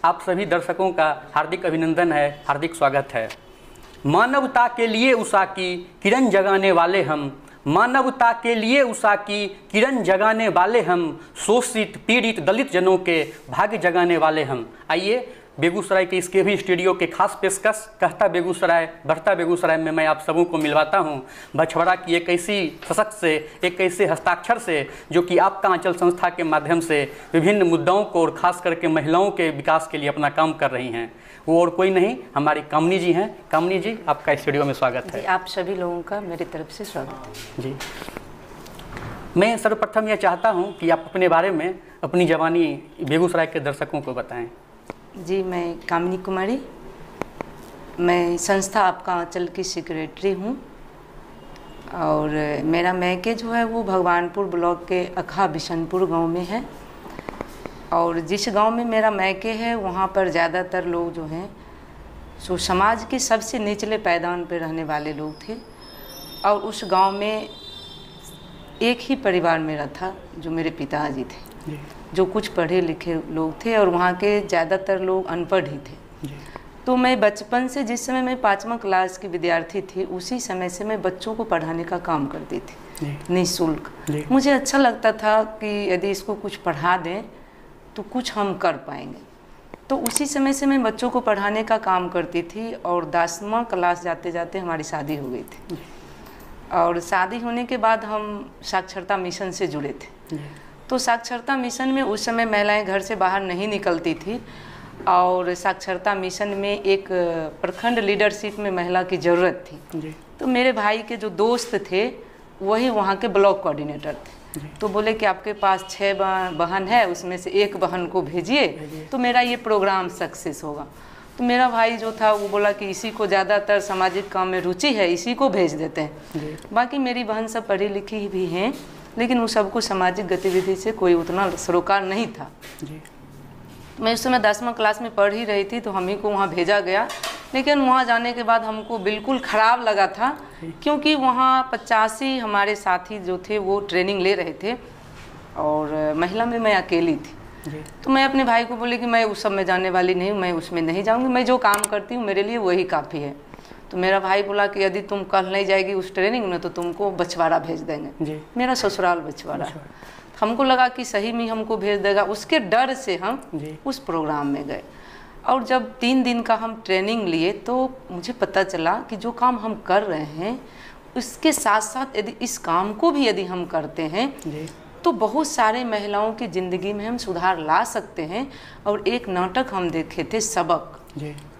आप सभी दर्शकों का हार्दिक अभिनंदन है, हार्दिक स्वागत है। मानवता के लिए उषा की किरण जगाने वाले हम, मानवता के लिए उषा की किरण जगाने वाले हम, शोषित पीड़ित दलित जनों के भाग्य जगाने वाले हम। आइए बेगूसराय के इसके भी स्टूडियो के खास पेशकश कहता बेगूसराय बढ़ता बेगूसराय में मैं आप सबों को मिलवाता हूं बछवाड़ा की एक ऐसी सशक्त से, एक ऐसे हस्ताक्षर से जो कि आपका आंचल संस्था के माध्यम से विभिन्न मुद्दाओं को और खास करके महिलाओं के विकास के लिए अपना काम कर रही हैं। वो और कोई नहीं, हमारी कामनी जी हैं। कामनी जी, आपका स्टूडियो में स्वागत है। आप सभी लोगों का मेरी तरफ से स्वागत है जी। मैं सर्वप्रथम यह चाहता हूँ कि आप अपने बारे में अपनी जवानी बेगूसराय के दर्शकों को बताएँ। जी, मैं कामनी कुमारी, मैं संस्था आपका आंचल की सेक्रेटरी हूँ और मेरा मैके जो है वो भगवानपुर ब्लॉक के अखा बिशनपुर गांव में है। और जिस गांव में मेरा मैके है वहाँ पर ज़्यादातर लोग जो हैं सो समाज के सबसे निचले पायदान पर रहने वाले लोग थे। और उस गांव में एक ही परिवार मेरा था जो मेरे पिताजी थे, जो कुछ पढ़े लिखे लोग थे और वहाँ के ज़्यादातर लोग अनपढ़ ही थे। तो मैं बचपन से, जिस समय मैं 5वां क्लास की विद्यार्थी थी, उसी समय से मैं बच्चों को पढ़ाने का काम करती थी निःशुल्क। मुझे अच्छा लगता था कि यदि इसको कुछ पढ़ा दें तो कुछ हम कर पाएंगे। तो उसी समय से मैं बच्चों को पढ़ाने का काम करती थी और 10वां क्लास जाते जाते हमारी शादी हो गई थी। और शादी होने के बाद हम साक्षरता मिशन से जुड़े थे। तो साक्षरता मिशन में उस समय महिलाएं घर से बाहर नहीं निकलती थी और साक्षरता मिशन में एक प्रखंड लीडरशिप में महिला की ज़रूरत थी। तो मेरे भाई के जो दोस्त थे वही वहाँ के ब्लॉक कोऑर्डिनेटर थे। तो बोले कि आपके पास 6 बहन है, उसमें से एक बहन को भेजिए तो मेरा ये प्रोग्राम सक्सेस होगा। तो मेरा भाई जो था वो बोला कि इसी को ज़्यादातर सामाजिक काम में रुचि है, इसी को भेज देते हैं। बाकी मेरी बहन सब पढ़ी लिखी भी हैं, लेकिन वो सबको सामाजिक गतिविधि से कोई उतना सरोकार नहीं था। मैं उस समय 10वां क्लास में पढ़ ही रही थी, तो हम ही को वहाँ भेजा गया। लेकिन वहाँ जाने के बाद हमको बिल्कुल ख़राब लगा था, क्योंकि वहाँ 85 हमारे साथी जो थे वो ट्रेनिंग ले रहे थे और महिला में मैं अकेली थी। तो मैं अपने भाई को बोली कि मैं उस सब में जाने वाली नहीं हूँ, मैं उसमें नहीं जाऊँगी, मैं जो काम करती हूँ मेरे लिए वही काफ़ी है। तो मेरा भाई बोला कि यदि तुम कल नहीं जाएगी उस ट्रेनिंग में तो तुमको बछवाड़ा भेज देंगे। मेरा ससुराल बछवाड़ा है। हमको लगा कि सही में हमको भेज देगा, उसके डर से हम उस प्रोग्राम में गए। और जब 3 दिन का हम ट्रेनिंग लिए तो मुझे पता चला कि जो काम हम कर रहे हैं उसके साथ साथ यदि इस काम को भी यदि हम करते हैं तो बहुत सारे महिलाओं की ज़िंदगी में हम सुधार ला सकते हैं। और एक नाटक हम देखे थे सबक,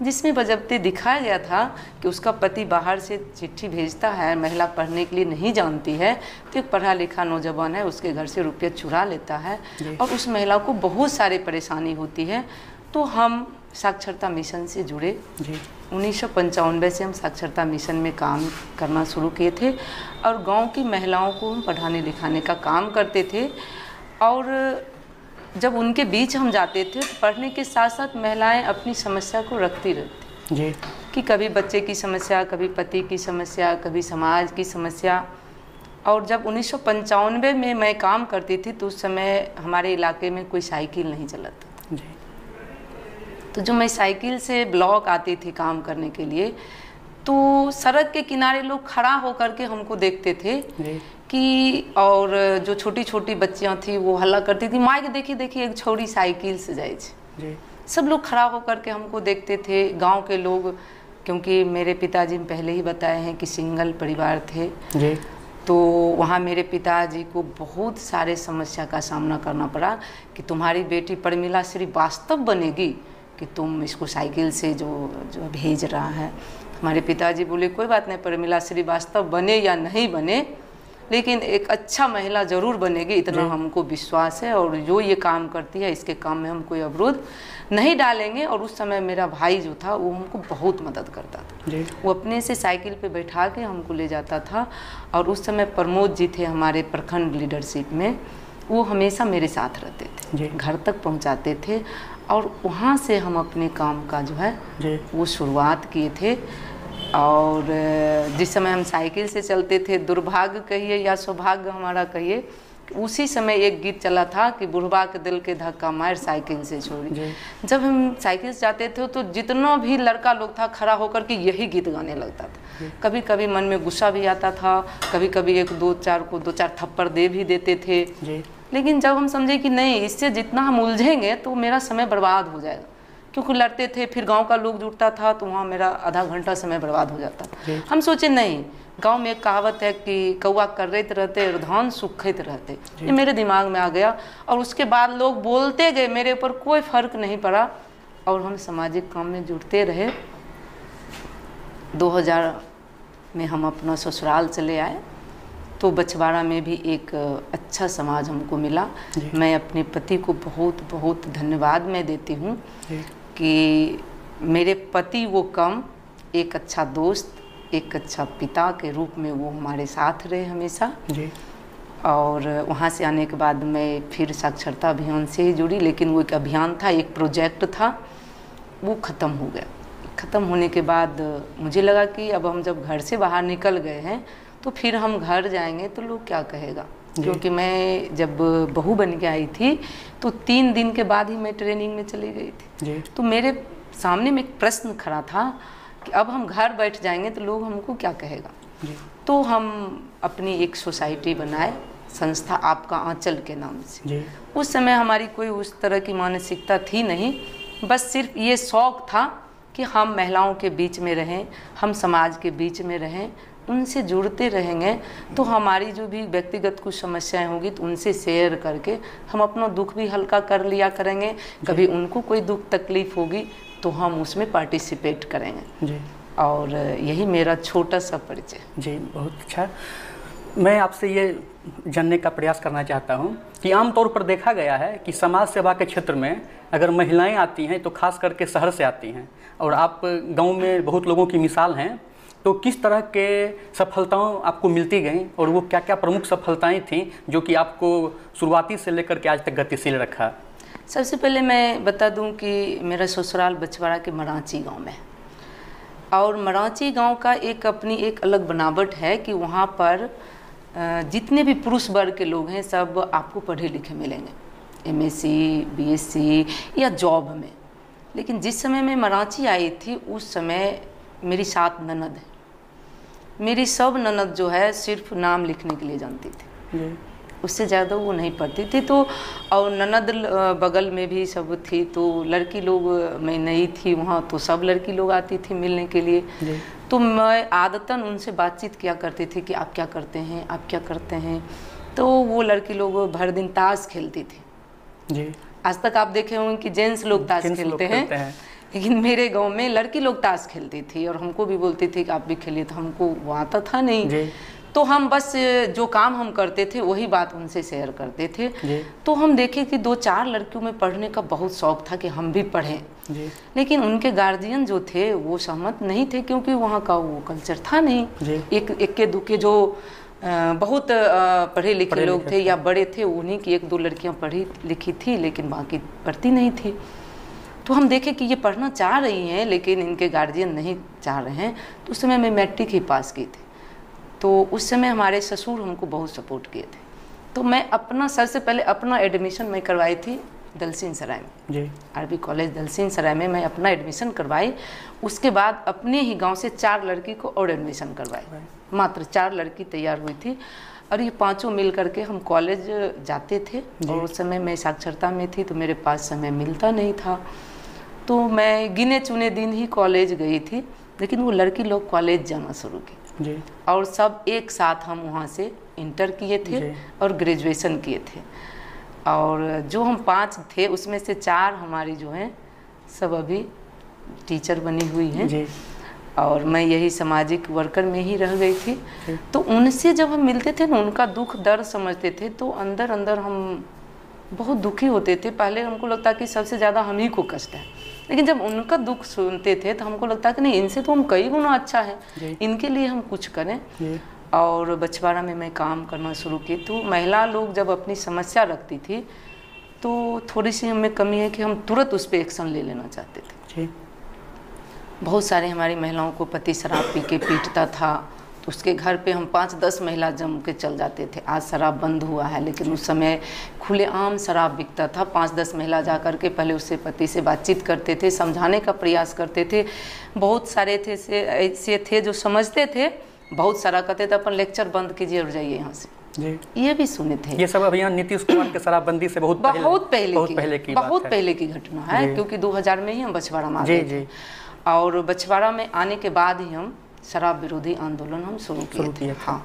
जिसमें बजबते दिखाया गया था कि उसका पति बाहर से चिट्ठी भेजता है, महिला पढ़ने के लिए नहीं जानती है, तो एक पढ़ा लिखा नौजवान है उसके घर से रुपये चुरा लेता है और उस महिला को बहुत सारी परेशानी होती है। तो हम साक्षरता मिशन से जुड़े। 1995 से हम साक्षरता मिशन में काम करना शुरू किए थे और गांव की महिलाओं को हम पढ़ाने लिखाने का काम करते थे। और जब उनके बीच हम जाते थे तो पढ़ने के साथ साथ महिलाएं अपनी समस्या को रखती रहती कि कभी बच्चे की समस्या, कभी पति की समस्या, कभी समाज की समस्या। और जब 1995 में मैं काम करती थी तो उस समय हमारे इलाके में कोई साइकिल नहीं चलाता था। तो जो मैं साइकिल से ब्लॉक आती थी काम करने के लिए, तो सड़क के किनारे लोग खड़ा होकर के हमको देखते थे कि, और जो छोटी छोटी बच्चियां थी वो हल्ला करती थी, माँ के देखिए देखिए एक छोरी साइकिल से जाए। सब लोग खड़ा होकर के हमको देखते थे, गांव के लोग, क्योंकि मेरे पिताजी पहले ही बताए हैं कि सिंगल परिवार थे। तो वहाँ मेरे पिताजी को बहुत सारे समस्या का सामना करना पड़ा कि तुम्हारी बेटी प्रमिला श्रीवास्तव बनेगी कि तुम इसको साइकिल से जो भेज रहा है। हमारे पिताजी बोले कोई बात नहीं, प्रमिला श्रीवास्तव बने या नहीं बने लेकिन एक अच्छा महिला ज़रूर बनेगी, इतना हमको विश्वास है और जो ये काम करती है इसके काम में हम कोई अवरोध नहीं डालेंगे। और उस समय मेरा भाई जो था वो हमको बहुत मदद करता था। वो अपने से साइकिल पे बैठा के हमको ले जाता था। और उस समय प्रमोद जी थे हमारे प्रखंड लीडरशिप में, वो हमेशा मेरे साथ रहते थे, घर तक पहुंचाते थे। और वहाँ से हम अपने काम का जो है वो शुरुआत किए थे। और जिस समय हम साइकिल से चलते थे, दुर्भाग्य कहिए या सौभाग्य हमारा कहिए उसी समय एक गीत चला था कि बुढ़वा के दिल के धक्का मार साइकिल से छोड़ी। जब हम साइकिल से जाते थे तो जितना भी लड़का लोग था खड़ा होकर के यही गीत गाने लगता था। कभी कभी मन में गुस्सा भी आता था, कभी कभी एक दो चार थप्पड़ दे भी देते थे। लेकिन जब हम समझे कि नहीं, इससे जितना हम उलझेंगे तो मेरा समय बर्बाद हो जाएगा, क्योंकि लड़ते थे, फिर गांव का लोग जुटता था तो वहाँ मेरा आधा घंटा समय बर्बाद हो जाता था। हम सोचे नहीं, गांव में एक कहावत है कि कौआ कर्रैत रहते और धान सुखैत रहते। ये मेरे दिमाग में आ गया और उसके बाद लोग बोलते गए, मेरे ऊपर कोई फर्क नहीं पड़ा और हम सामाजिक काम में जुटते रहे। 2000 में हम अपना ससुराल चले आए तो बछवाड़ा में भी एक अच्छा समाज हमको मिला। मैं अपने पति को बहुत बहुत धन्यवाद मैं देती हूँ कि मेरे पति वो कम, एक अच्छा दोस्त, एक अच्छा पिता के रूप में वो हमारे साथ रहे हमेशा। और वहाँ से आने के बाद मैं फिर साक्षरता अभियान से ही जुड़ी, लेकिन वो एक अभियान था, एक प्रोजेक्ट था, वो ख़त्म हो गया। ख़त्म होने के बाद मुझे लगा कि अब हम जब घर से बाहर निकल गए हैं तो फिर हम घर जाएंगे तो लोग क्या कहेगा, क्योंकि मैं जब बहू बन के आई थी तो 3 दिन के बाद ही मैं ट्रेनिंग में चली गई थी। तो मेरे सामने में एक प्रश्न खड़ा था कि अब हम घर बैठ जाएंगे तो लोग हमको क्या कहेगा। तो हम अपनी एक सोसाइटी बनाए, संस्था आपका आंचल के नाम से। उस समय हमारी कोई उस तरह की मानसिकता थी नहीं, बस सिर्फ ये शौक़ था कि हम महिलाओं के बीच में रहें, हम समाज के बीच में रहें, उनसे जुड़ते रहेंगे तो हमारी जो भी व्यक्तिगत कुछ समस्याएं होगी तो उनसे शेयर करके हम अपना दुख भी हल्का कर लिया करेंगे। कभी उनको कोई दुख तकलीफ़ होगी तो हम उसमें पार्टिसिपेट करेंगे। और यही मेरा छोटा सा परिचय। जी, बहुत अच्छा। मैं आपसे ये जानने का प्रयास करना चाहता हूँ कि आमतौर पर देखा गया है कि समाज सेवा के क्षेत्र में अगर महिलाएं आती हैं तो खास करके शहर से आती हैं, और आप गांव में बहुत लोगों की मिसाल हैं, तो किस तरह के सफलताओं आपको मिलती गई और वो क्या क्या प्रमुख सफलताएं थीं जो कि आपको शुरुआती से लेकर के आज तक गतिशील रखा? सबसे पहले मैं बता दूं कि मेरा ससुराल बछवाड़ा के मरांची गांव में, और मरांची गांव का एक अपनी एक अलग बनावट है कि वहाँ पर जितने भी पुरुष वर्ग के लोग हैं सब आपको पढ़े लिखे मिलेंगे, MSc, BSc या जॉब में। लेकिन जिस समय मैं मरांची आई थी उस समय मेरी 7 ननद है। मेरी सब ननद जो है सिर्फ नाम लिखने के लिए जानती थी, उससे ज़्यादा वो नहीं पढ़ती थी। तो और ननद बगल में भी सब थी, तो लड़की लोग, मैं नई थी वहाँ तो सब लड़की लोग आती थी मिलने के लिए। तो मैं आदतन उनसे बातचीत किया करती थी कि आप क्या करते हैं, आप क्या करते हैं। तो वो लड़की लोग भर दिन ताश खेलती थी। आज तक आप देखे होंगे कि जेंट्स लोग ताश खेलते हैं, लेकिन मेरे गांव में लड़की लोग ताश खेलती थी और हमको भी बोलती थी कि आप भी खेलिए, तो हमको वो आता था नहीं। तो हम बस जो काम हम करते थे वही बात उनसे शेयर करते थे। तो हम देखे कि 2-4 लड़कियों में पढ़ने का बहुत शौक था कि हम भी पढ़ें, लेकिन उनके गार्जियन जो थे वो सहमत नहीं थे, क्योंकि वहाँ का वो कल्चर था नहीं। एक के दुके जो बहुत पढ़े लिखे लोग थे या बड़े थे, उन्हीं की 1-2 लड़कियाँ पढ़ी लिखी थी, लेकिन बाकी पढ़ती नहीं थी। तो हम देखे कि ये पढ़ना चाह रही हैं लेकिन इनके गार्जियन नहीं चाह रहे हैं। तो उस समय मैं मैट्रिक ही पास की थी, तो उस समय हमारे ससुर हमको बहुत सपोर्ट किए थे। तो मैं अपना सबसे पहले अपना एडमिशन मैं करवाई थी दलसिंह सराय में, आरबी कॉलेज दलसिंह सराय में मैं अपना एडमिशन करवाई। उसके बाद अपने ही गांव से 4 लड़की को और एडमिशन करवाई, मात्र 4 लड़की तैयार हुई थी, और ये 5 मिल करके हम कॉलेज जाते थे। और उस समय मैं साक्षरता में थी तो मेरे पास समय मिलता नहीं था, तो मैं गिने चुने दिन ही कॉलेज गई थी। लेकिन वो लड़की लोग कॉलेज जाना शुरू की और सब एक साथ हम वहाँ से इंटर किए थे और ग्रेजुएशन किए थे। और जो हम 5 थे उसमें से 4 हमारी जो हैं सब अभी टीचर बनी हुई हैं, और मैं यही सामाजिक वर्कर में ही रह गई थी। तो उनसे जब हम मिलते थे ना, उनका दुख दर्द समझते थे, तो अंदर अंदर हम बहुत दुखी होते थे। पहले हमको लगता कि सबसे ज़्यादा हम ही को कष्ट है, लेकिन जब उनका दुख सुनते थे तो हमको लगता कि नहीं, इनसे तो हम कई गुना अच्छा है, इनके लिए हम कुछ करें। और बछवाड़ा में मैं काम करना शुरू की, तो महिला लोग जब अपनी समस्या रखती थी तो थोड़ी सी हमें कमी है कि हम तुरंत उस पर एक्शन ले लेना चाहते थे। बहुत सारे हमारी महिलाओं को पति शराब पी के पीटता था, उसके घर पे हम 5-10 महिला जम के चल जाते थे। आज शराब बंद हुआ है, लेकिन उस समय खुलेआम शराब बिकता था। 5-10 महिला जा कर के पहले उससे पति से बातचीत करते थे, समझाने का प्रयास करते थे। बहुत सारे थे ऐसे थे जो समझते थे, बहुत सारा कहते थे अपन लेक्चर बंद कीजिए और जाइए यहाँ से। जी। ये भी सुने थे। ये सब अभियान नीतीश कुमार के शराबबंदी से बहुत पहले की घटना है, क्योंकि 2000 में ही हम बछवाड़ा में आ गए थे। और बछवाड़ा में आने के बाद ही हम शराब विरोधी आंदोलन हम शुरू किए थे। हाँ,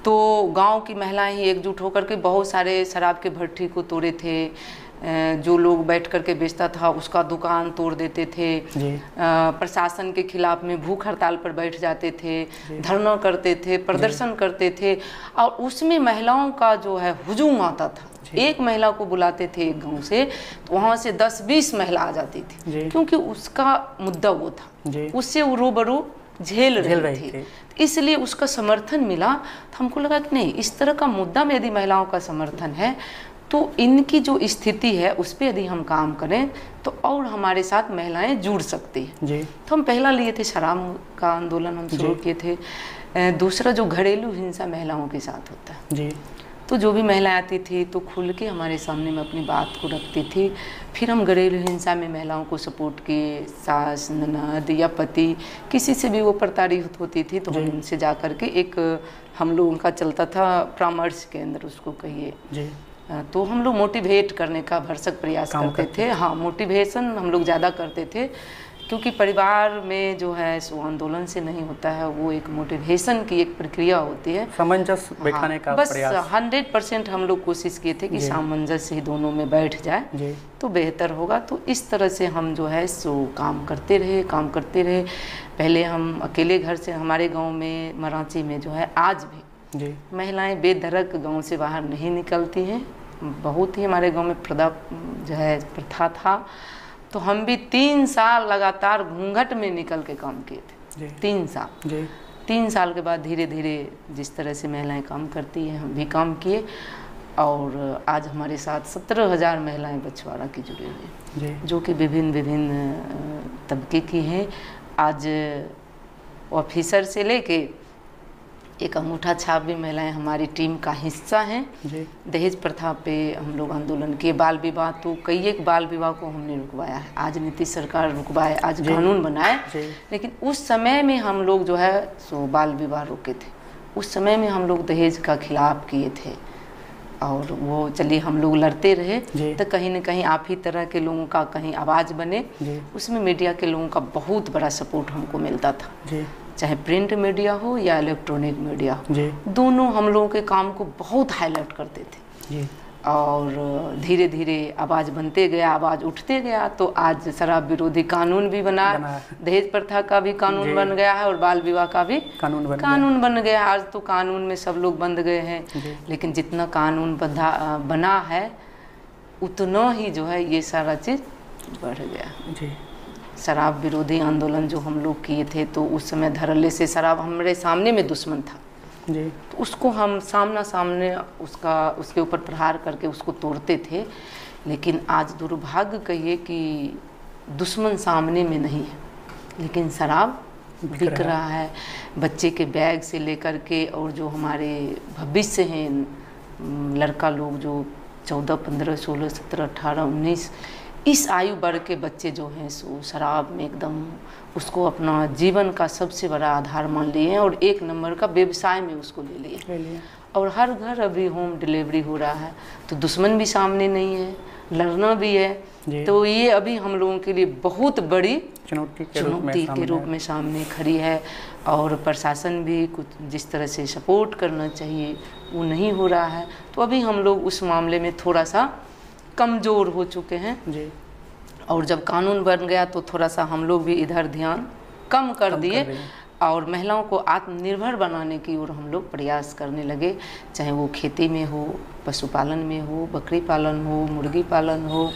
तो गांव की महिलाएं ही एकजुट होकर के बहुत सारे शराब के भट्ठी को तोड़े थे। जो लोग बैठ कर के बेचता था उसका दुकान तोड़ देते थे। प्रशासन के खिलाफ में भूख हड़ताल पर बैठ जाते थे, धरना करते थे, प्रदर्शन करते थे। और उसमें महिलाओं का जो है हुजूम आता था। एक महिला को बुलाते थे एक गांव से, तो वहाँ से 10-20 महिला आ जाती थी, क्योंकि उसका मुद्दा वो था, उससे वो रूबरू झेल रही थी। इसलिए उसका समर्थन मिला। तो हमको लगा कि नहीं, इस तरह का मुद्दा में यदि महिलाओं का समर्थन है तो इनकी जो स्थिति है उस पर यदि हम काम करें तो और हमारे साथ महिलाएं जुड़ सकती हैं। तो हम पहला लिए थे शराब का आंदोलन हम शुरू किए थे। दूसरा जो घरेलू हिंसा महिलाओं के साथ होता है, तो जो भी महिलाएं आती थी तो खुल के हमारे सामने में अपनी बात को रखती थी। फिर हम घरेलू हिंसा में महिलाओं को सपोर्ट किए। सास, ननद या पति किसी से भी वो प्रताड़ित होती थी तो हम उनसे जा कर के एक हम लोगों का चलता था परामर्श केंद्र, उसको कहिए, तो हम लोग मोटिवेट करने का भरसक प्रयास करते थे। हाँ, मोटिवेशन हम लोग ज़्यादा करते थे, क्योंकि परिवार में जो है सो आंदोलन से नहीं होता है, वो एक मोटिवेशन की एक प्रक्रिया होती है, सामंजस्य बैठाने का बस 100% हम लोग कोशिश किए थे कि सामंजस्य ही दोनों में बैठ जाए तो बेहतर होगा। तो इस तरह से हम जो है सो काम करते रहे। पहले हम अकेले घर से, हमारे गाँव में मरांची में जो है आज भी महिलाएं बेधड़क गाँव से बाहर नहीं निकलती हैं। बहुत ही हमारे गांव में प्रथा था। तो हम भी 3 साल लगातार घूंघट में निकल के काम किए थे। 3 साल के बाद धीरे धीरे जिस तरह से महिलाएं काम करती हैं हम भी काम किए। और आज हमारे साथ 17,000 महिलाएं बछवाड़ा की जुड़ी हुई हैं, जो कि विभिन्न तबके की हैं। आज ऑफिसर से लेके एक अंगूठा छाप भी महिलाएं हमारी टीम का हिस्सा हैं। दहेज प्रथा पे हम लोग आंदोलन किए। बाल विवाह, तो कई एक बाल विवाह को हमने रुकवाया है। आज नीतीश सरकार रुकवाए, आज कानून बनाए, लेकिन उस समय में हम लोग जो है सो बाल विवाह रोके थे। उस समय में हम लोग दहेज का खिलाफ किए थे। और वो चलिए हम लोग लड़ते रहे, तो कहीं न कहीं आप ही तरह के लोगों का कहीं आवाज़ बने। उसमें मीडिया के लोगों का बहुत बड़ा सपोर्ट हमको मिलता था, चाहे प्रिंट मीडिया हो या इलेक्ट्रॉनिक मीडिया हो, दोनों हम लोगों के काम को बहुत हाईलाइट करते थे। और धीरे धीरे आवाज़ बनते गया, आवाज़ उठते गया। तो आज शराब विरोधी कानून भी बना, दहेज प्रथा का भी कानून बन गया है और बाल विवाह का भी कानून बन गया। आज तो कानून में सब लोग बंध गए हैं, लेकिन जितना कानून बना है उतना ही जो है ये सारा चीज़ बढ़ गया। शराब विरोधी आंदोलन जो हम लोग किए थे, तो उस समय धड़ल्ले से शराब हमारे सामने में दुश्मन था, तो उसको हम सामने उसके ऊपर प्रहार करके उसको तोड़ते थे। लेकिन आज दुर्भाग्य कहिए कि दुश्मन सामने में नहीं है, लेकिन शराब बिक रहा है। बच्चे के बैग से लेकर के, और जो हमारे भविष्य हैं लड़का लोग जो 14, 15, 16, 17, 18, 19 इस आयु वर्ग के बच्चे जो हैं सो शराब में एकदम उसको अपना जीवन का सबसे बड़ा आधार मान लिए हैं, और 1 नंबर का व्यवसाय में उसको ले लिए। और हर घर अभी होम डिलीवरी हो रहा है, तो दुश्मन भी सामने नहीं है, लड़ना भी है। तो ये अभी हम लोगों के लिए बहुत बड़ी चुनौती के रूप में सामने खड़ी है। और प्रशासन भी कुछ जिस तरह से सपोर्ट करना चाहिए वो नहीं हो रहा है। तो अभी हम लोग उस मामले में थोड़ा सा कमज़ोर हो चुके हैं। और जब कानून बन गया तो थोड़ा सा हम लोग भी इधर ध्यान कम कर दिए, और महिलाओं को आत्मनिर्भर बनाने की ओर हम लोग प्रयास करने लगे। चाहे वो खेती में हो, पशुपालन में हो, बकरी पालन हो, मुर्गी पालन हो,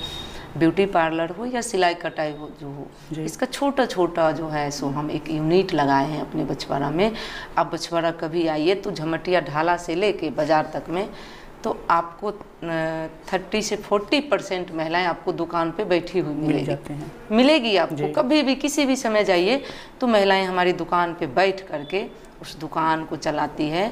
ब्यूटी पार्लर हो या सिलाई कटाई हो, जो हो इसका छोटा जो है सो हम एक यूनिट लगाए हैं अपने बछवाड़ा में। अब बछवाड़ा कभी आइए तो झमटिया ढाला से लेके बाज़ार तक में तो आपको 30 से 40% महिलाएं आपको दुकान पे बैठी हुई मिलेगी आपको। कभी भी किसी भी समय जाइए तो महिलाएं हमारी दुकान पे बैठ करके उस दुकान को चलाती है।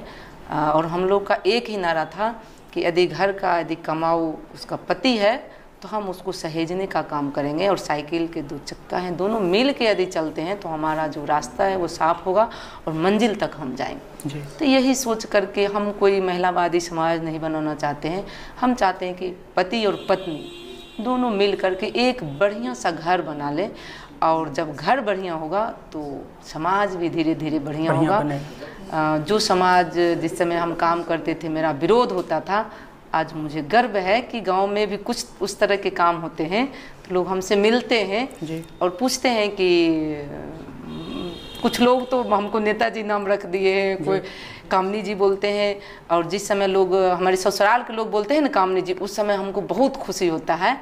और हम लोग का एक ही नारा था कि यदि घर का यदि कमाऊ उसका पति है तो हम उसको सहेजने का काम करेंगे, और साइकिल के 2 चक्का हैं, दोनों मिल के यदि चलते हैं तो हमारा जो रास्ता है वो साफ होगा और मंजिल तक हम जाएंगे। तो यही सोच करके हम कोई महिलावादी समाज नहीं बनाना चाहते हैं। हम चाहते हैं कि पति और पत्नी दोनों मिल करके एक बढ़िया सा घर बना ले, और जब घर बढ़िया होगा तो समाज भी धीरे धीरे बढ़िया होगा। जो समाज जिस समय हम काम करते थे मेरा विरोध होता था, आज मुझे गर्व है कि गांव में भी कुछ उस तरह के काम होते हैं तो लोग हमसे मिलते हैं और पूछते हैं कि कुछ लोग तो हमको नेताजी नाम रख दिए हैं, कोई कामनी जी बोलते हैं, और जिस समय लोग हमारे ससुराल के लोग बोलते हैं ना कामनी जी, उस समय हमको बहुत खुशी होता है,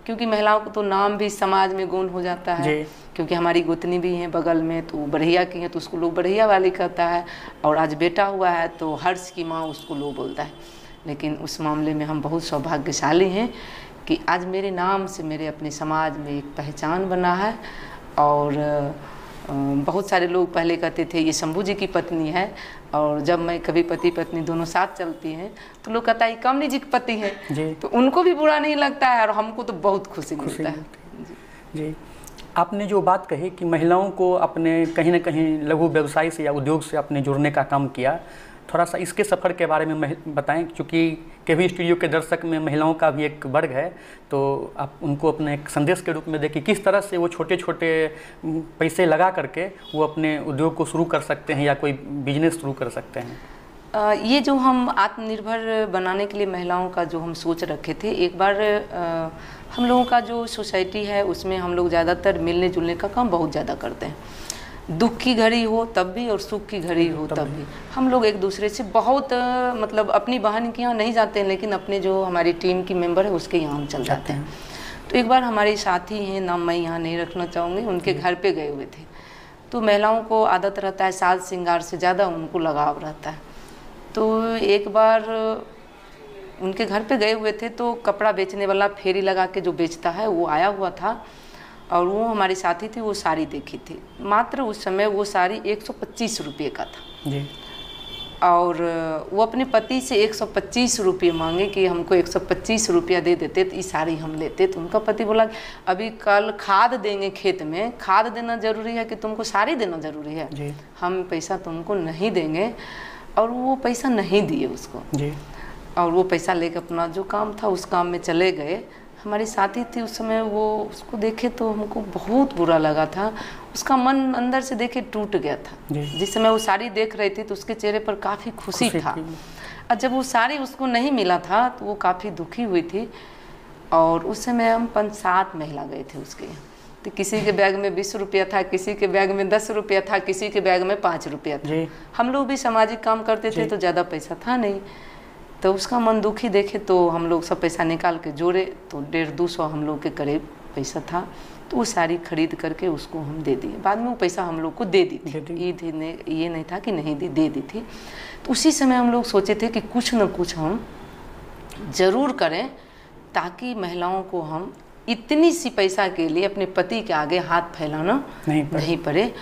क्योंकि महिलाओं को तो नाम भी समाज में गुण हो जाता है। क्योंकि हमारी गोतनी भी हैं बगल में, तो बढ़िया की है तो उसको लोग बढ़िया वाली कहता है, और आज बेटा हुआ है तो हर्ष की माँ उसको लोग बोलता है। लेकिन उस मामले में हम बहुत सौभाग्यशाली हैं कि आज मेरे नाम से मेरे अपने समाज में एक पहचान बना है। और बहुत सारे लोग पहले कहते थे ये शंभू जी की पत्नी है, और जब मैं कभी पति पत्नी दोनों साथ चलती हैं तो लोग कहता है ये कामनी जी की पति है, तो उनको भी बुरा नहीं लगता है और हमको तो बहुत खुशी मिलता है। जी, आपने जो बात कही कि महिलाओं को अपने कहीं ना कहीं लघु व्यवसाय से या उद्योग से अपने जुड़ने का काम किया, थोड़ा सा इसके सफ़र के बारे में बताएं, क्योंकि केवी स्टूडियो के दर्शक में महिलाओं का भी एक वर्ग है, तो आप उनको अपने एक संदेश के रूप में दें कि किस तरह से वो छोटे छोटे पैसे लगा करके वो अपने उद्योग को शुरू कर सकते हैं या कोई बिजनेस शुरू कर सकते हैं। ये जो हम आत्मनिर्भर बनाने के लिए महिलाओं का जो हम सोच रखे थे, एक बार हम लोगों का जो सोसाइटी है उसमें हम लोग ज़्यादातर मिलने जुलने का काम बहुत ज़्यादा करते हैं। दुख की घड़ी हो तब भी और सुख की घड़ी हो तब भी हम लोग एक दूसरे से बहुत मतलब अपनी बहन के यहाँ नहीं जाते हैं, लेकिन अपने जो हमारी टीम की मेंबर है उसके यहाँ हम चल जाते हैं। तो एक बार हमारे साथी हैं, नाम मैं यहाँ नहीं रखना चाहूँगी, उनके घर पे गए हुए थे। तो महिलाओं को आदत रहता है साज श्रृंगार से ज़्यादा उनको लगाव रहता है। तो एक बार उनके घर पे गए हुए थे तो कपड़ा बेचने वाला फेरी लगा के जो बेचता है वो आया हुआ था, और वो हमारी साथी थी, वो साड़ी देखी थी। मात्र उस समय वो साड़ी 125 रुपये का था जी। और वो अपने पति से 125 रुपये मांगे कि हमको 125 रुपया दे देते तो ये साड़ी हम लेते। तो उनका पति बोला अभी कल खाद देंगे खेत में, खाद देना ज़रूरी है कि तुमको साड़ी देना ज़रूरी है जी। हम पैसा तुमको नहीं देंगे। और वो पैसा नहीं दिए उसको जी। और वो पैसा लेकर अपना जो काम था उस काम में चले गए। हमारी साथी थी उस समय, वो उसको देखे तो हमको बहुत बुरा लगा था, उसका मन अंदर से देखे टूट गया था। जिस समय वो साड़ी देख रही थी तो उसके चेहरे पर काफ़ी खुशी था, और जब वो साड़ी उसको नहीं मिला था तो वो काफ़ी दुखी हुई थी। और उस समय हम 5-7 महिला गए थे उसके यहाँ। तो किसी के बैग में 20 रुपया था, किसी के बैग में 10 रुपया था, किसी के बैग में 5 रुपया था। हम लोग भी सामाजिक काम करते थे तो ज़्यादा पैसा था नहीं, तो उसका मन दुखी देखे तो हम लोग सब पैसा निकाल के जोड़े तो 150-200 हम लोग के करीब पैसा था। तो वो साड़ी खरीद करके उसको हम दे दिए। बाद में वो पैसा हम लोग को दे दी थी, ये नहीं था कि नहीं दे दी थी। तो उसी समय हम लोग सोचे थे कि कुछ न कुछ हम ज़रूर करें ताकि महिलाओं को हम इतनी सी पैसा के लिए अपने पति के आगे हाथ फैलाना नहीं पड़े।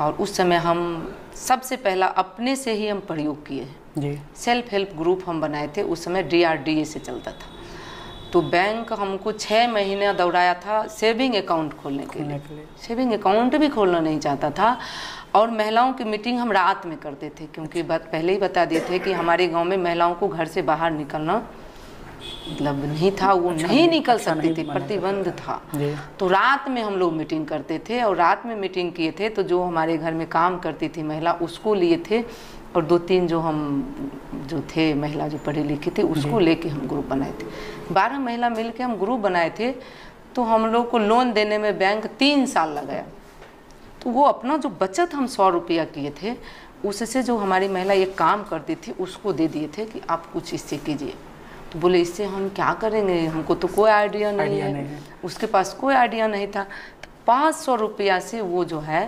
और उस समय हम सबसे पहला अपने से ही हम प्रयोग किए जी। सेल्फ हेल्प ग्रुप हम बनाए थे। उस समय DRDA से चलता था, तो बैंक हमको 6 महीना दौड़ाया था सेविंग अकाउंट खोलने के लिए। सेविंग अकाउंट भी खोलना नहीं चाहता था। और महिलाओं की मीटिंग हम रात में करते थे, क्योंकि बात पहले ही बता दिए थे कि हमारे गांव में महिलाओं को घर से बाहर निकलना मतलब नहीं था, वो नहीं निकल सकती थी, प्रतिबंध था। तो रात में हम लोग मीटिंग करते थे, और रात में मीटिंग किए थे तो जो हमारे घर में काम करती थी महिला उसको लिए थे, और 2-3 जो थे महिला जो पढ़ी लिखी थी उसको लेके हम ग्रुप बनाए थे। 12 महिला मिलके हम ग्रुप बनाए थे। तो हम लोग को लोन देने में बैंक 3 साल लगाया। तो वो अपना जो बचत हम 100 रुपया किए थे उससे जो हमारी महिला ये काम करती थी उसको दे दिए थे कि आप कुछ इससे कीजिए। तो बोले इससे हम क्या करेंगे, हमको तो कोई आइडिया नहीं है। उसके पास कोई आइडिया नहीं था। तो 500 रुपया से वो जो है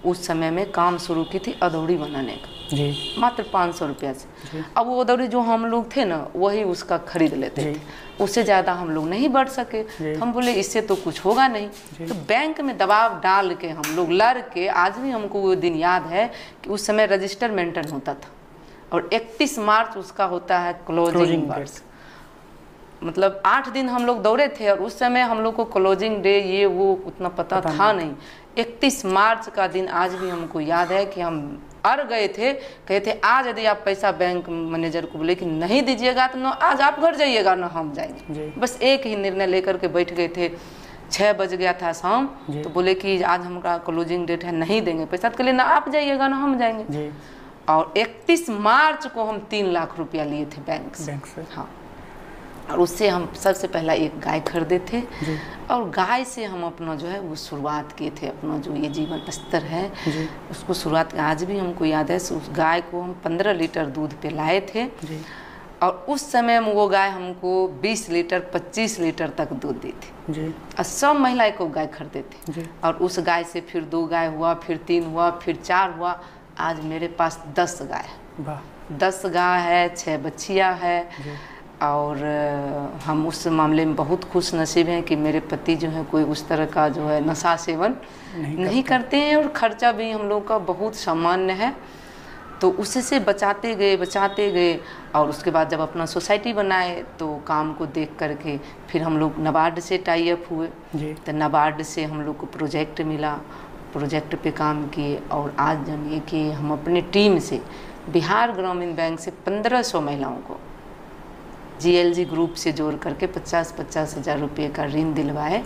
उस समय में काम शुरू की थी अदौड़ी बनाने का जी। मात्र 500 रुपया से। अब वो अदौड़ी जो हम लोग थे ना वही उसका खरीद लेते थे, उससे ज़्यादा हम लोग नहीं बढ़ सके। हम बोले इससे तो कुछ होगा नहीं, तो बैंक में दबाव डाल के हम लोग लड़ के, आज भी हमको वो दिन याद है कि उस समय रजिस्टर मेंटेन होता था और 31 मार्च उसका होता है क्लोजिंग वर्ष। मतलब 8 दिन हम लोग दौड़े थे और उस समय हम लोग को क्लोजिंग डे ये वो उतना पता था नहीं। 31 मार्च का दिन आज भी हमको याद है कि हम अड़ गए थे, कहे थे आज यदि आप पैसा बैंक मैनेजर को बोले कि नहीं दीजिएगा तो ना आज आप घर जाइएगा ना हम जाएंगे। बस एक ही निर्णय लेकर के बैठ गए थे। 6 बज गया था शाम, तो बोले कि आज हमारा क्लोजिंग डेट है, नहीं देंगे पैसा, तो कहले ना आप जाइएगा ना हम जाएंगे। और 31 मार्च को हम 3 लाख रुपया लिए थे बैंक से। हाँ, और उससे हम सबसे पहला एक गाय खरीदे थे और गाय से हम अपना जो है वो शुरुआत किए थे। अपना जो ये जीवन स्तर है उसको शुरुआत आज भी हमको याद है। उस गाय को हम 15 लीटर दूध पे लाए थे और उस समय वो गाय हमको 20 लीटर 25 लीटर तक दूध दी थी और सब महिला एक गाय खरीदे थे। और उस गाय से फिर 2 गाय हुआ, फिर 3 हुआ, फिर 4 हुआ। आज मेरे पास 10 गाय है, 10 गाय है, 6 बच्चियाँ है। और हम उस मामले में बहुत खुश नसीब हैं कि मेरे पति जो है कोई उस तरह का जो है नशा सेवन नहीं करते हैं और खर्चा भी हम लोग का बहुत सामान्य है। तो उससे से बचाते गए और उसके बाद जब अपना सोसाइटी बनाए तो काम को देख करके फिर हम लोग नाबार्ड से टाई अप हुए। तो नाबार्ड से हम लोग को प्रोजेक्ट मिला, प्रोजेक्ट पे काम किए और आज जानिए कि हम अपने टीम से बिहार ग्रामीण बैंक से 1500 महिलाओं को GLG ग्रुप से जोड़ करके 50-50 हज़ार रुपये का ऋण दिलवाए।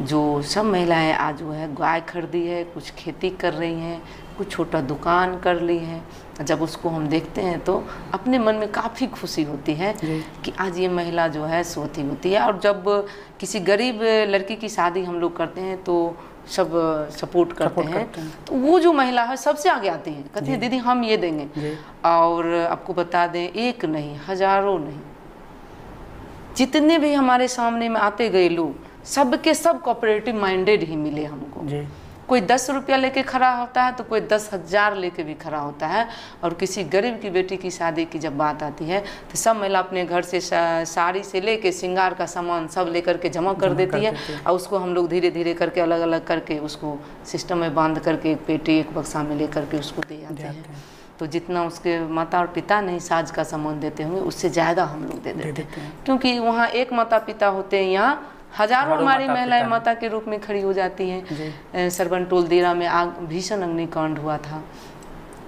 जो सब महिलाएं आज जो है गाय खरीदी है, कुछ खेती कर रही हैं, कुछ छोटा दुकान कर ली है। जब उसको हम देखते हैं तो अपने मन में काफ़ी खुशी होती है कि आज ये महिला जो है सोती होती है। और जब किसी गरीब लड़की की शादी हम लोग करते हैं तो सब सपोर्ट करते हैं, तो वो जो महिला है सबसे आगे आती है, कहती है दीदी हम ये देंगे। और आपको बता दें, एक नहीं हज़ारों नहीं, जितने भी हमारे सामने में आते गए लोग सबके सब कोऑपरेटिव माइंडेड ही मिले हमको। कोई 10 रुपया लेके खड़ा होता है तो कोई 10,000 लेके भी खड़ा होता है। और किसी गरीब की बेटी की शादी की जब बात आती है तो सब महिला अपने घर से साड़ी से लेके श्रृंगार का सामान सब लेकर के जमा कर देती है और उसको हम लोग धीरे धीरे करके अलग अलग करके उसको सिस्टम में बांध करके एक पेटी एक बक्सा में ले करके उसको दे जाते हैं। तो जितना उसके माता और पिता नहीं साज का सामान देते होंगे उससे ज़्यादा हम लोग दे देते हैं, क्योंकि वहाँ एक माता पिता होते हैं, यहाँ हजारों हमारी महिलाएं माता के रूप में खड़ी हो जाती हैं। सरबन टोल देरा में आग भीषण अग्निकांड हुआ था,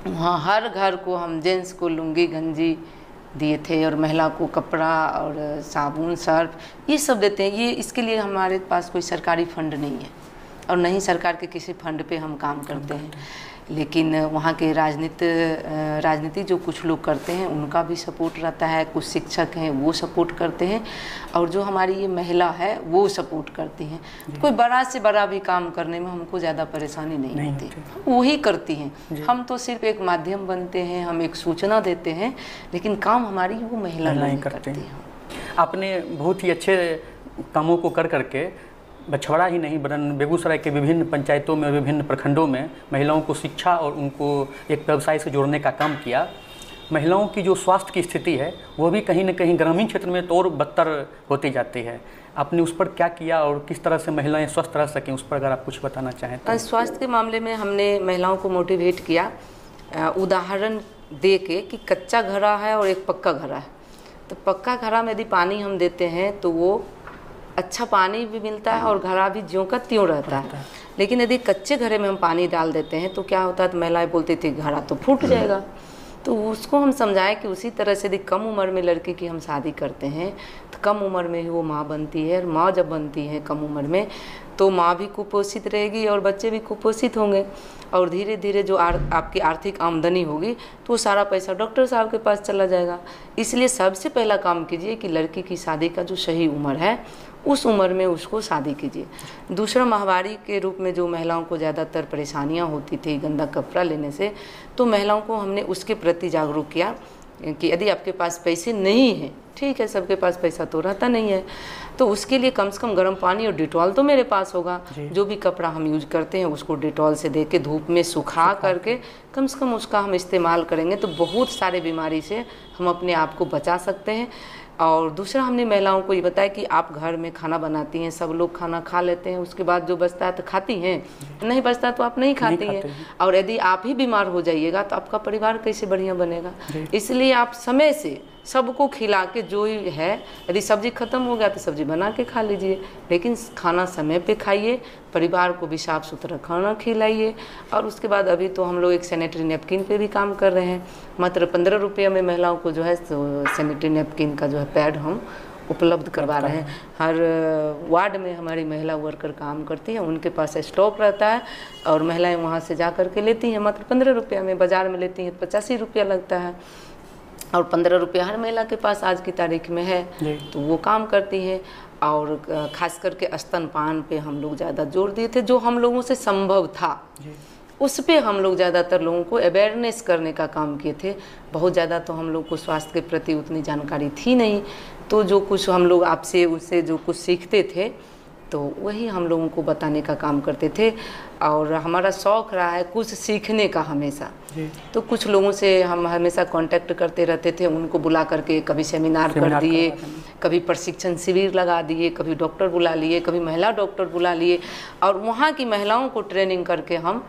वहाँ हर घर को हम जेंट्स को लुंगी गंजी दिए थे और महिला को कपड़ा और साबुन सर्फ ये सब देते हैं। ये इसके लिए हमारे पास कोई सरकारी फंड नहीं है और नहीं सरकार के किसी फंड पे हम काम करते हैं। लेकिन वहाँ के राजनीति जो कुछ लोग करते हैं उनका भी सपोर्ट रहता है, कुछ शिक्षक हैं वो सपोर्ट करते हैं और जो हमारी ये महिला है वो सपोर्ट करती हैं। कोई बड़ा से बड़ा भी काम करने में हमको ज़्यादा परेशानी नहीं होती, वही करती हैं। हम तो सिर्फ एक माध्यम बनते हैं, हम एक सूचना देते हैं, लेकिन काम हमारी वो महिला नहीं करती हैं। आपने बहुत ही अच्छे कामों को कर करके बछवाड़ा ही नहीं बरन बेगूसराय के विभिन्न पंचायतों में विभिन्न प्रखंडों में महिलाओं को शिक्षा और उनको एक व्यवसाय से जोड़ने का काम किया। महिलाओं की जो स्वास्थ्य की स्थिति है वो भी कहीं न कहीं ग्रामीण क्षेत्र में तो और बदतर होती जाती है। आपने उस पर क्या किया और किस तरह से महिलाएं स्वस्थ रह सकें, उस पर अगर आप कुछ बताना चाहें तो। स्वास्थ्य के मामले में हमने महिलाओं को मोटिवेट किया उदाहरण दे के कि कच्चा घड़ा है और एक पक्का घड़ा है। तो पक्का घड़ा में यदि पानी हम देते हैं तो वो अच्छा पानी भी मिलता है और घड़ा भी ज्यों का त्यों रहता है। लेकिन यदि कच्चे घड़े में हम पानी डाल देते हैं तो क्या होता है, तो महिलाएं बोलती थी घड़ा तो फूट जाएगा। तो उसको हम समझाएं कि उसी तरह से यदि कम उम्र में लड़की की हम शादी करते हैं तो कम उम्र में ही वो माँ बनती है और माँ जब बनती है कम उम्र में तो माँ भी कुपोषित रहेगी और बच्चे भी कुपोषित होंगे और धीरे धीरे जो आपकी आर्थिक आमदनी होगी तो वो सारा पैसा डॉक्टर साहब के पास चला जाएगा। इसलिए सबसे पहला काम कीजिए कि लड़की की शादी का जो सही उम्र है उस उम्र में उसको शादी कीजिए। दूसरा, माहवारी के रूप में जो महिलाओं को ज़्यादातर परेशानियां होती थी गंदा कपड़ा लेने से, तो महिलाओं को हमने उसके प्रति जागरूक किया कि यदि आपके पास पैसे नहीं हैं, ठीक है, सबके पास पैसा तो रहता नहीं है, तो उसके लिए कम से कम गर्म पानी और डिटॉल तो मेरे पास होगा। जो भी कपड़ा हम यूज करते हैं उसको डिटॉल से दे के धूप में सुखा करके कम से कम उसका हम इस्तेमाल करेंगे तो बहुत सारे बीमारी से हम अपने आप को बचा सकते हैं। और दूसरा हमने महिलाओं को ये बताया कि आप घर में खाना बनाती हैं, सब लोग खाना खा लेते हैं, उसके बाद जो बचता है तो खाती हैं, नहीं बचता तो आप नहीं खाती हैं। और यदि आप ही बीमार हो जाइएगा तो आपका परिवार कैसे बढ़िया बनेगा। इसलिए आप समय से सबको खिला के जो है, यदि सब्जी खत्म हो गया तो सब्जी बना के खा लीजिए, लेकिन खाना समय पे खाइए, परिवार को भी साफ़ सुथरा खाना खिलाइए। और उसके बाद अभी तो हम लोग एक सैनिटरी नैपकिन पे भी काम कर रहे हैं। मात्र 15 रुपये में महिलाओं को जो है सैनिटरी नैपकिन का जो है पैड हम उपलब्ध करवा रहे हैं। हर वार्ड में हमारी महिला वर्कर काम करती है, उनके पास स्टॉक रहता है और महिलाएं वहाँ से जा कर के लेती हैं मात्र 15 रुपये में। बाज़ार में लेती हैं 85 रुपया लगता है और 15 रुपया हर महिला के पास आज की तारीख में है, तो वो काम करती है। और ख़ास करके स्तनपान पे हम लोग ज़्यादा जोर दिए थे, जो हम लोगों से संभव था उस पे हम लोग ज़्यादातर लोगों को अवेयरनेस करने का काम किए थे। बहुत ज़्यादा तो हम लोग को स्वास्थ्य के प्रति उतनी जानकारी थी नहीं, तो जो कुछ हम लोग आपसे उससे जो कुछ सीखते थे तो वही हम लोगों को बताने का काम करते थे। और हमारा शौक़ रहा है कुछ सीखने का हमेशा, तो कुछ लोगों से हम हमेशा कांटेक्ट करते रहते थे, उनको बुला करके कभी सेमिनार कर दिए, कभी प्रशिक्षण शिविर लगा दिए, कभी डॉक्टर बुला लिए, कभी महिला डॉक्टर बुला लिए और वहाँ की महिलाओं को ट्रेनिंग करके हम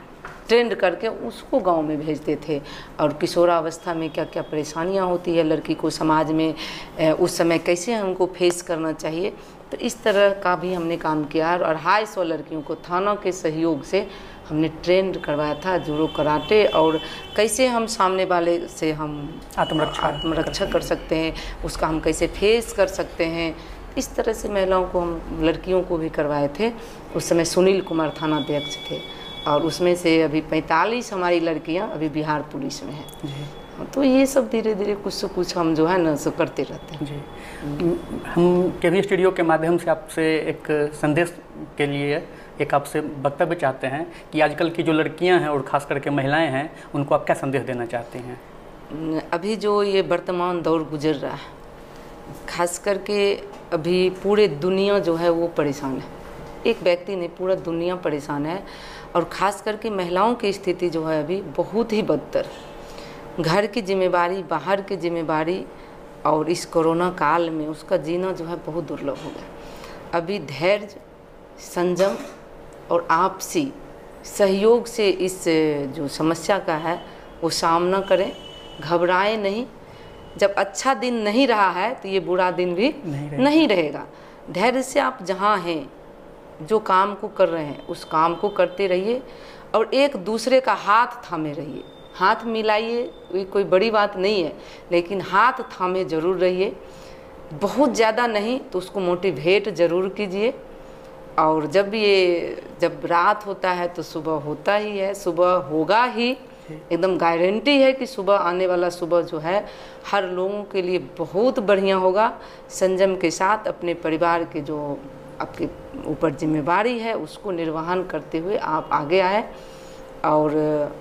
ट्रेंड करके उसको गांव में भेजते थे। और किशोरावस्था में क्या क्या परेशानियां होती है लड़की को समाज में, उस समय कैसे हमको फेस करना चाहिए, तो इस तरह का भी हमने काम किया। और 250 लड़कियों को थाना के सहयोग से हमने ट्रेंड करवाया था जूडो कराटे, और कैसे हम सामने वाले से हम आत्मरक्षा कर सकते हैं, उसका हम कैसे फेस कर सकते हैं। इस तरह से महिलाओं को हम लड़कियों को भी करवाए थे। उस समय सुनील कुमार थानाध्यक्ष थे और उसमें से अभी 45 हमारी लड़कियां अभी बिहार पुलिस में हैं। तो ये सब धीरे धीरे कुछ से कुछ हम जो है ना सो करते रहते हैं। जी, हम केवी स्टूडियो के माध्यम से आपसे एक संदेश के लिए एक आपसे वक्तव्य चाहते हैं कि आजकल की जो लड़कियां हैं और ख़ास करके महिलाएं हैं, उनको आप क्या संदेश देना चाहती हैं? अभी जो ये वर्तमान दौर गुजर रहा है, खास करके अभी पूरे दुनिया जो है वो परेशान है। एक व्यक्ति नहीं, पूरा दुनिया परेशान है। और ख़ास करके महिलाओं की स्थिति जो है अभी बहुत ही बदतर। घर की जिम्मेवारी, बाहर की जिम्मेवारी और इस कोरोना काल में उसका जीना जो है बहुत दुर्लभ हो गया। अभी धैर्य, संयम और आपसी सहयोग से इस जो समस्या का है वो सामना करें, घबराएं नहीं। जब अच्छा दिन नहीं रहा है तो ये बुरा दिन भी नहीं रहेगा। धैर्य से आप जहाँ हैं, जो काम को कर रहे हैं उस काम को करते रहिए और एक दूसरे का हाथ थामे रहिए। हाथ मिलाइए, ये कोई बड़ी बात नहीं है, लेकिन हाथ थामे ज़रूर रहिए। बहुत ज़्यादा नहीं तो उसको मोटिवेट ज़रूर कीजिए। और जब रात होता है तो सुबह होता ही है, सुबह होगा ही, एकदम गारंटी है कि सुबह आने वाला सुबह जो है हर लोगों के लिए बहुत बढ़िया होगा। संयम के साथ अपने परिवार के जो आपके ऊपर जिम्मेवारी है उसको निर्वहन करते हुए आप आगे आए और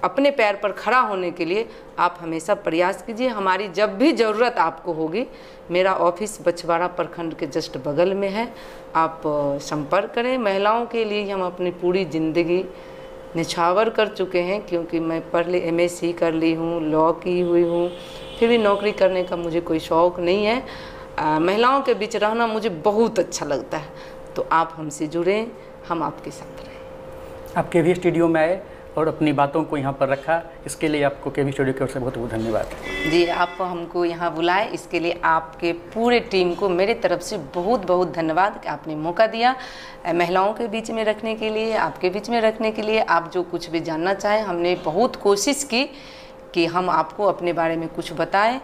अपने पैर पर खड़ा होने के लिए आप हमेशा प्रयास कीजिए। हमारी जब भी ज़रूरत आपको होगी, मेरा ऑफिस बछवाड़ा प्रखंड के जस्ट बगल में है, आप संपर्क करें। महिलाओं के लिए हम अपनी पूरी ज़िंदगी निछावर कर चुके हैं, क्योंकि मैं पहले MSc कर ली हूँ, लॉ की हुई हूँ, फिर भी नौकरी करने का मुझे कोई शौक़ नहीं है। महिलाओं के बीच रहना मुझे बहुत अच्छा लगता है। तो आप हमसे जुड़ें, हम आपके साथ रहें। आप केवी स्टूडियो में आए और अपनी बातों को यहाँ पर रखा, इसके लिए आपको केवी स्टूडियो की ओर से बहुत बहुत धन्यवाद। जी, आप हमको यहाँ बुलाए, इसके लिए आपके पूरे टीम को मेरे तरफ से बहुत बहुत धन्यवाद कि आपने मौका दिया महिलाओं के बीच में रखने के लिए, आपके बीच में रखने के लिए। आप जो कुछ भी जानना चाहें, हमने बहुत कोशिश की कि हम आपको अपने बारे में कुछ बताएं।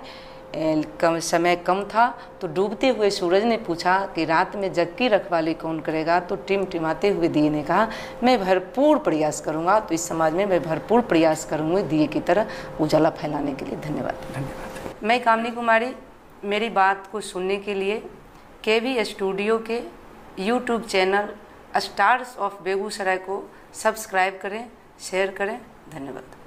समय कम था तो डूबते हुए सूरज ने पूछा कि रात में जग की रखवाली कौन करेगा, तो टिमटिमाते हुए दिए ने कहा मैं भरपूर प्रयास करूंगा। तो इस समाज में मैं भरपूर प्रयास करूंगी दिए की तरह उजाला फैलाने के लिए। धन्यवाद। मैं कामनी कुमारी, मेरी बात को सुनने के लिए केवी स्टूडियो के YouTube channel stars of Begusarai को सब्सक्राइब करें, शेयर करें। धन्यवाद।